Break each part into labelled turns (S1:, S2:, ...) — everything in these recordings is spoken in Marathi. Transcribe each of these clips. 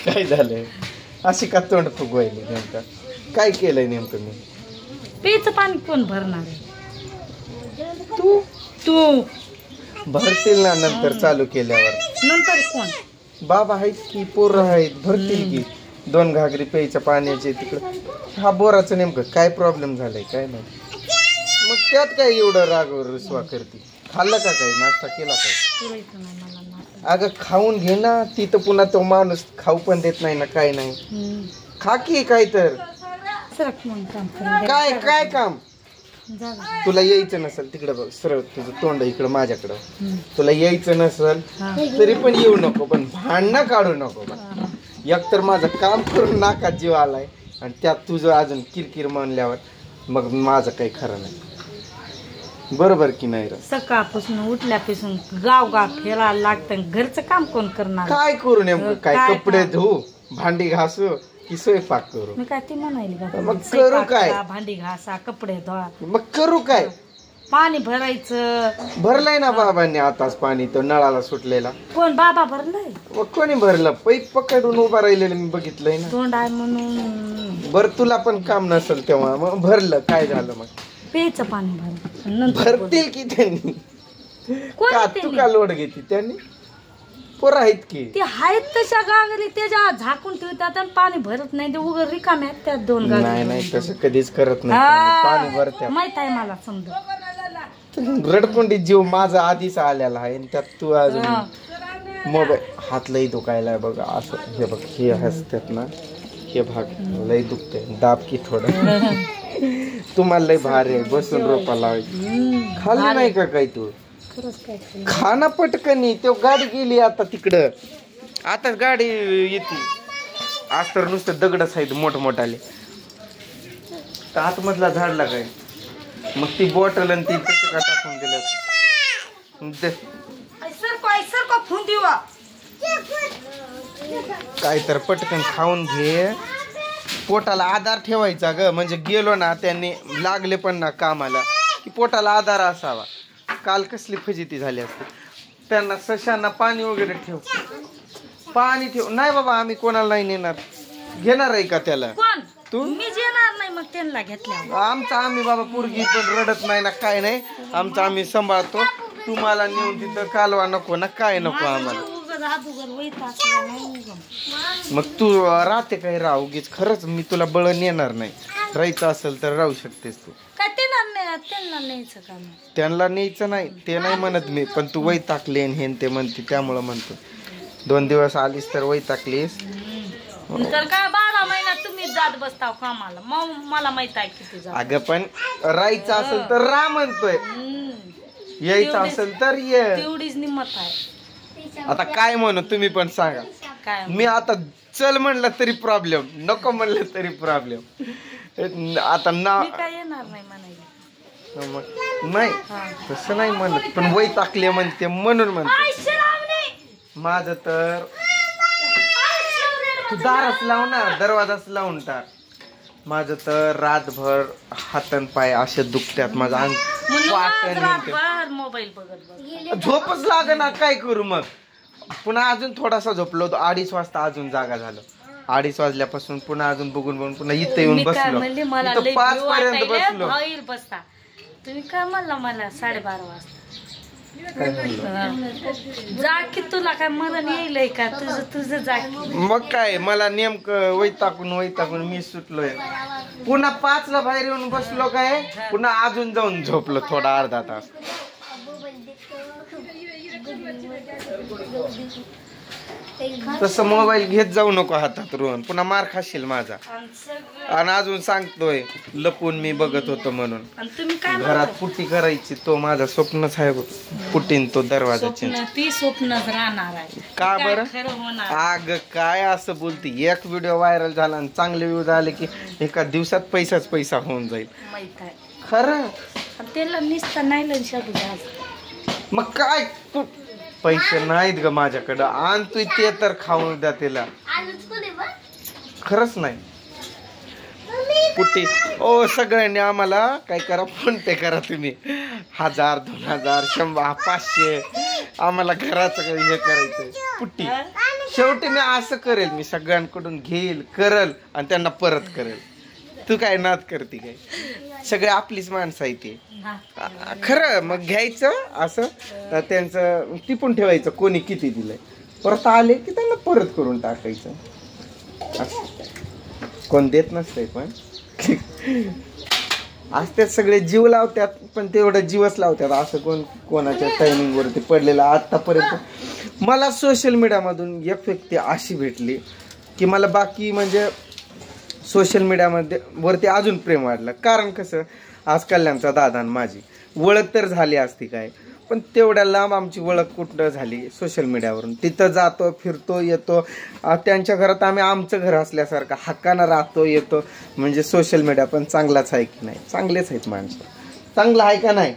S1: काय झालंय अशी का तोंड फुगवायली नेमका काय केलंय नेमकं मी
S2: प्यायचं पाणी कोण भरणार आहे
S1: तू
S2: तू
S1: भरतील ना नंतर चालू केल्यावर
S2: नंतर कोण
S1: बाबा आहेत की पोरं आहेत भरतील की 2 घागरी प्यायच्या पाण्याचे तिकडं हा बोराचं नेमकं काय प्रॉब्लेम झालाय काय नाही मग त्यात काय एवढं राग रुसवा करते खाल्लं का काही नाश्ता केला काय अगं खाऊन घे ना तिथं पुन्हा तो माणूस खाऊ पण देत नाही ना काय नाही खा की काय तर काय काय काम तुला यायचं नसेल तिकडे बघ सरळ तुझं तोंड इकडं माझ्याकडं तुला यायचं नसेल तरी पण येऊ नको पण भांडणं काढू नको एकतर माझं काम करून नाकात जीव आलाय आणि त्यात तुझं अजून किरकिर म्हणल्यावर मग माझं काही खरं नाही बरोबर की नाही रे
S2: सकाळपासून उठल्यापासून गाव फिरायला लागतं घरचं काम कोण करणार
S1: काय करू नेमकं काय कपडे धुवू भांडी घासू की स्वयंपाक करू
S2: मी काय ती म्हणायली
S1: मग करू काय
S2: भांडी घासा कपडे धुवा
S1: मग करू काय
S2: पाणी भरायचं
S1: भरलंय ना बाबांनी आताच पाणी तो नळाला सुटलेला
S2: कोण बाबा भरलंय
S1: मग कोणी भरलं पैप पकडून उभा राहिलेलं मी बघितलंय ना
S2: तोंड आहे म्हणून
S1: बरं तुला पण काम नसेल तेव्हा मग भरलं काय झालं मग
S2: प्यायचं पाणी
S1: भरतील की त्यांनी का तू का लोड घेते त्यांनी पोरं आहेत की
S2: ते आहेत तशा गागरी त्याच्या झाकून ठेवतात आणि पाणी भरत नाही ते उघड रिकाम्या आहेत त्यात 2 गागरी
S1: नाही नाही तसं कधीच करत नाही पाणी भरत्या
S2: माहित आहे मला समजा
S1: रडकुंडी जीव माझा आधीच आलेला आहे आणि त्यात तू अजून मोबाईल हात लई दुखायला बघ असं हे बघ हे हसतात ना हे भाग लई दुखते दाब की थोडं तुम्हाला लई भारी आहे बसून रोपा लावायची खाल्लं नाही का काही तू खाना पटकनी तो गाडी गेली आता तिकडं आता गाडी येते आज तर नुसतं दगडच आहेत मोठमोठाले आतमधला झाडला काय मग ती बॉटल आणि ती तसं का टाकून दिलं काय तर पटकन खाऊन घे पोटाला आधार ठेवायचा ग म्हणजे गेलो ना त्यांनी लागले पण ना कामाला की पोटाला आधार असावा काल कसली फजिती झाली असते त्यांना सशांना पाणी वगैरे ठेव पाणी ठेव नाही बाबा आम्ही कोणाला नाही नेणार घेणार आहे का त्याला तू
S2: मी येणार नाही मग त्यांना घेतल्या
S1: आमचा आम्ही बाबा पोरगी पण रडत नाही ना काय नाही आमचं आम्ही सांभाळतो तुम्हाला नेऊन तिथं कालवा नको ना काय नको आम्हाला मग तू राहते काही राहू उगीच खरंच मी तुला बळ नेणार नाही राहायचं असेल तर राहू शकतेस तू त्यांना न्यायचं नाही ते नाही म्हणत मी पण तू वैतागली हे ते म्हणते त्यामुळं म्हणतो 2 दिवस आलीस तर वैतागलीस
S2: तर काय 12 महिन्यात तुम्ही जात बसताव कामाला मग मला माहित आहे किती
S1: अगं पण राहायचं असेल तर राह म्हणतोय यायचं असेल तर ये
S2: तेवढीच निमत आहे
S1: आता काय म्हणू तुम्ही पण सांगा मी आता चल म्हणलं तरी प्रॉब्लेम नको म्हणलं तरी प्रॉब्लेम आता ना
S2: काय येणार नाही म्हणायला
S1: नाही तसं नाही म्हणत पण वैतागले म्हणते म्हणून म्हणते माझं तर तू दारच लाव ना दरवाजाच लावून टाक माझं तर रातभर हातन पाय असे दुखतात माझं अंग
S2: मोबाईल बघत
S1: झोपच लाग ना काय करू मग पुन्हा अजून थोडासा झोपलो 2:30 वाजता अजून जागा झालो 2:30 वाजल्यापासून पुन्हा अजून बघून बघून पुन्हा इथे येऊन बसलो 5 पर्यंत बसलो
S2: बसता तुम्ही काय म्हणला मला 12:30 वाजता जा की तुला काय मरण येईल का तुझं जा
S1: मग काय मला नेमकं वैतागून मी सुटलोय पुन्हा 5ला बाहेर येऊन बसलो काय पुन्हा अजून जाऊन झोपलो थोडा अर्धा तास तसं मोबाईल घेत जाऊ नको हातात रोहन पुन्हा मार खाशील माझा आणि अजून सांगतोय लपून मी बघत होतो म्हणून घरात पुट्टी करायची तो माझा स्वप्नच आहे पुट्टीन तो दरवाजाची
S2: ती स्वप्नच राहणार आहे
S1: का बरं आग काय असं बोलते एक व्हिडिओ व्हायरल झाला आणि चांगले व्ह्यूज आले की एका दिवसात पैसा होऊन जाईल खरं
S2: त्याला निसता नाही
S1: मग काय तू पैसे नाहीत ग माझ्याकडं आण तू ते तर खाऊन द्या त्याला खरंच नाही पुट्टी ओ सगळ्यांनी आम्हाला काय करा फोन पे करा तुम्ही 1000 2000 100 500 आम्हाला घराचं हे करायचं पुट्टी शेवटी मी असं करेल, मी सगळ्यांकडून घेईल, करल आणि त्यांना परत करेल. तू काय नाद करते काय? सगळे आपलीच माणसं आहे ती खरं. मग घ्यायचं असं त्यांचं टिपून ठेवायचं, कोणी किती दिलंय, परत आले की त्यांना परत करून टाकायचं. कोण देत नसतंय पण असतात सगळे जीव लावतात, पण तेवढं जीवच लावतात. असं कोणाच्या टायमिंग वरती पडलेलं. आतापर्यंत मला सोशल मीडियामधून एक व्यक्ती अशी भेटली की मला बाकी म्हणजे सोशल मीडियामध्ये वरती अजून प्रेम वाढलं. कारण कसं, आज कल्याणचा दादा आणि माझी ओळख तर झाली असती काय, पण तेवढ्या लांब आमची ओळख कुठं झाली? सोशल मीडियावरून. तिथं जातो, फिरतो, येतो. त्यांच्या घरात आम्ही आमचं घर असल्यासारखं हक्कानं राहतो, येतो. म्हणजे सोशल मीडिया पण चांगलाच आहे की नाही? चांगलेच आहेत माणसं. चांगलं आहे का नाही?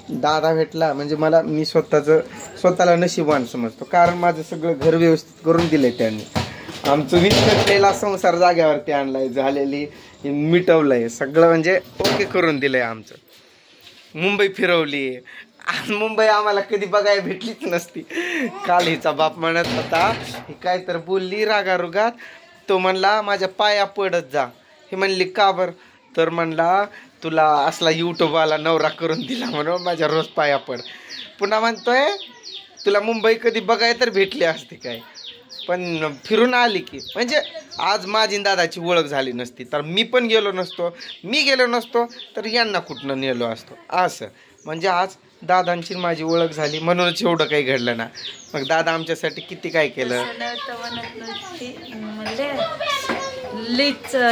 S1: दादा भेटला म्हणजे मी स्वतःला नशीबवान समजतो. कारण माझं सगळं घर व्यवस्थित करून दिलंय त्यांनी. आमचं विस्कटलेला संसार जाग्यावरती आणलाय, झालेली मिटवलंय सगळं, म्हणजे ओके करून दिलंय आमचं. मुंबई फिरवली. मुंबई आम्हाला कधी बघायला भेटलीच नसती. काल हिचा बाप म्हणत होता, ही काय तर बोलली रागारुगात. तो म्हणला माझ्या पाया पडत जा. ही म्हणली का बर? तर म्हणला तुला असला युट्यूबवाला नवरा करून दिला म्हणून माझ्या रोज पाया पड. पुन्हा म्हणतोय तुला मुंबई कधी बघायला तर भेटली असते काय, पण फिरून आली की. म्हणजे आज माझी दादाची ओळख झाली नसती तर मी पण गेलो नसतो, मी गेलो नसतो तर यांना कुठनं नेलो असतो. असं म्हणजे आज दादांची माझी ओळख झाली म्हणूनच एवढं काही घडलं ना. मग दादा आमच्यासाठी किती काय केलं.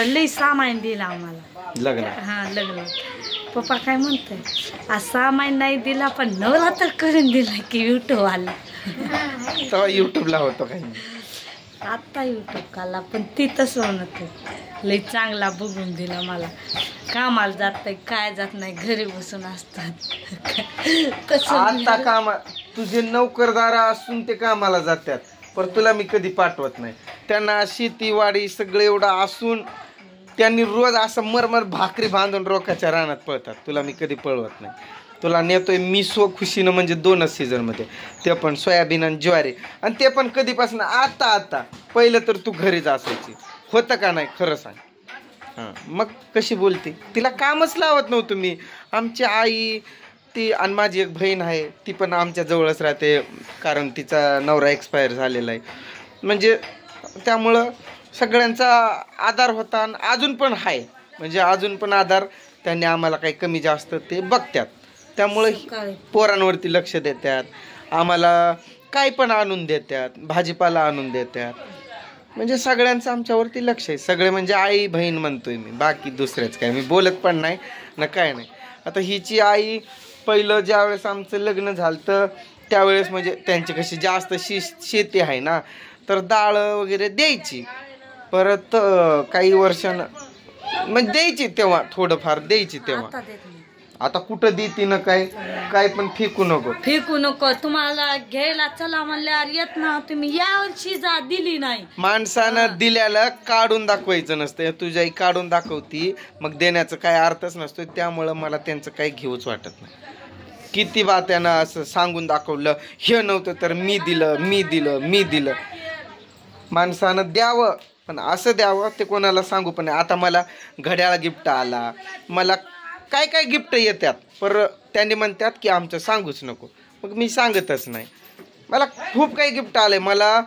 S2: लई सामान दिला आम्हाला
S1: लग्न.
S2: हा लग्न. पप्पा काय म्हणतोय, आज सामान नाही दिला पण नवरा तर करून दिला की युट्यूब आला.
S1: तेव्हा युट्यूबला होतो काही.
S2: आता युट्यूब काढला पण ती तसं म्हणत लई चांगला बघून दिला मला. कामाला जात नाही, काय जात नाही, घरी बसून असतात.
S1: आता काम तुझे नोकरदार असून ते कामाला जातात, पण तुला मी कधी पाठवत नाही. त्यांना शेतीवाडी सगळं एवढं असून त्यांनी रोज असं मरमर भाकरी बांधून रोकाच्या रानात पळतात. तुला मी कधी पळवत नाही. तुला नेतोय मी खुशीनं, म्हणजे 2च सीझनमध्ये, ते पण सोयाबीन आणि ज्वारी. आणि ते पण कधीपासून? आता पहिलं तर तू घरीच असायची. होतं का नाही खरं सांग. हां, मग कशी बोलते? तिला कामच लावत नव्हतं मी. आमची आई ती आणि माझी एक बहीण आहे, ती पण आमच्या जवळच राहते, कारण तिचा नवरा एक्सपायर झालेला आहे. म्हणजे त्यामुळं सगळ्यांचा आधार होता आणि अजून पण आहे. म्हणजे अजून पण आधार त्यांनी आम्हाला काही कमी जास्त ते बघतात. त्यामुळं पोरांवरती लक्ष देतात, आम्हाला काय पण आणून देतात, भाजीपाला आणून देतात. म्हणजे सगळ्यांचं आमच्यावरती लक्ष आहे. सगळे म्हणजे आई बहीण म्हणतोय मी, बाकी दुसऱ्याच काय मी बोलत पण नाही ना काय नाही. आता हिची आई पहिलं ज्यावेळेस आमचं लग्न झालं तर त्यावेळेस म्हणजे त्यांची कशी जास्त शेती आहे ना, तर डाळ वगैरे द्यायची. परत काही वर्षानं म्हणजे द्यायची, तेव्हा थोडंफार द्यायची. तेव्हा आता कुठं देते ना काय पण फेकू नको.
S2: तुम्हाला घ्यायला चला म्हणल्यावर येत ना तुम्ही. यावर्षी जा दिली नाही.
S1: माणसानं दिल्याला काढून दाखवायचं नसतं. तुझी आई काढून दाखवती, मग देण्याचं काय अर्थच नसतो. त्यामुळं मला त्यांचं काही घेऊच वाटत नाही. किती बा त्यानं असं सांगून दाखवलं, हे नव्हतं तर मी दिलं. माणसानं द्यावं, पण असं द्यावं ते कोणाला सांगू पण नाही. आता मला घड्याळ गिफ्ट आला, मला काय गिफ्ट येतात, पर त्यांनी म्हणतात की आमचं सांगूच नको. मग मी सांगतच नाही. मला खूप काही गिफ्ट आलंय. मला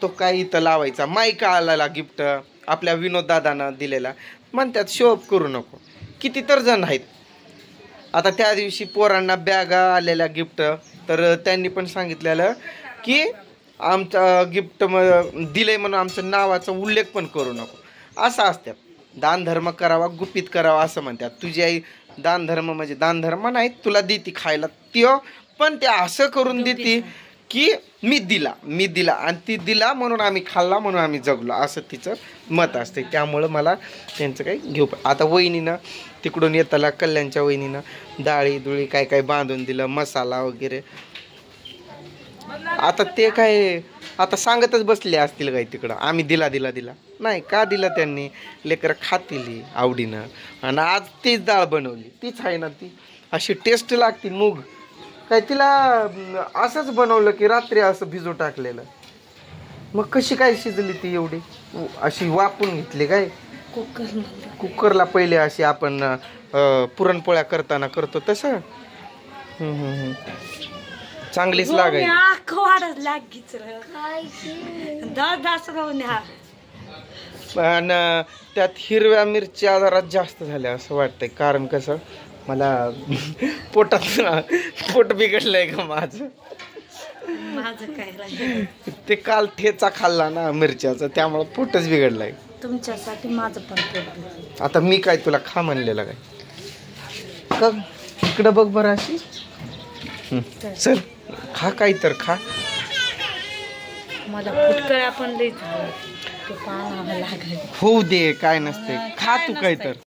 S1: तो काय इथं लावायचा माईक आलेला गिफ्ट, आपल्या विनोद दादानं दिलेला. म्हणतात शो अप करू नको. किती तर जण आहेत. आता त्या दिवशी पोरांना बॅगा आलेल्या गिफ्ट, तर त्यांनी पण सांगितलेलं की आमचा गिफ्ट दिलंय म्हणून आमचं नावाचा उल्लेख पण करू नको. असं असतात. दान धर्म करावा, गुपित करावा असं म्हणतात. तुझी आई दान धर्म म्हणजे दान धर्म नाही, तुला देती खायला त्यो, पण ते असं करून देते की मी दिला आणि ती दिला म्हणून आम्ही खाल्ला, म्हणून आम्ही जगलो, असं तिचं मत असते. त्यामुळं मला त्यांचं काही घेऊ. आता वहिनीनं तिकडून येताला, कल्याणच्या वहिनीनं डाळी काय बांधून दिलं, मसाला वगैरे. आता ते काय आता सांगतच बसले असतील काय तिकडं, आम्ही दिला नाही. का दिला त्यांनी? लेकरं खातील आवडीनं. आणि आज तीच डाळ बनवली, तीच आहे ना, ती अशी टेस्ट लागते. मूग काय तिला असंच बनवलं की रात्री असं भिजू टाकलेलं? मग कशी काय शिजली ती एवढी? अशी वापून घेतली काय कुकरला? पहिले अशी आपण पुरणपोळ्या करताना करतो तसं? चांगलीच लागायची. पण त्यात हिरव्या मिरच्या जरा जास्त झाल्या असं वाटतंय. कारण कसं मला पोट बिघडलंय का माझं
S2: काय
S1: ते काल ठेचा खाल्ला ना मिरच्याचा, त्यामुळे पोटच बिघडलंय.
S2: तुमच्यासाठी माझं पण पोट.
S1: आता मी काय तुला खा म्हणलेलं काय? का इकडं बघ बरं अशी. चल खा काय तर खा.
S2: मला फुटकळ्या पण लई झालं, ते पाहावं लागेल.
S1: होऊ दे काय नसते, खा तू काय तर.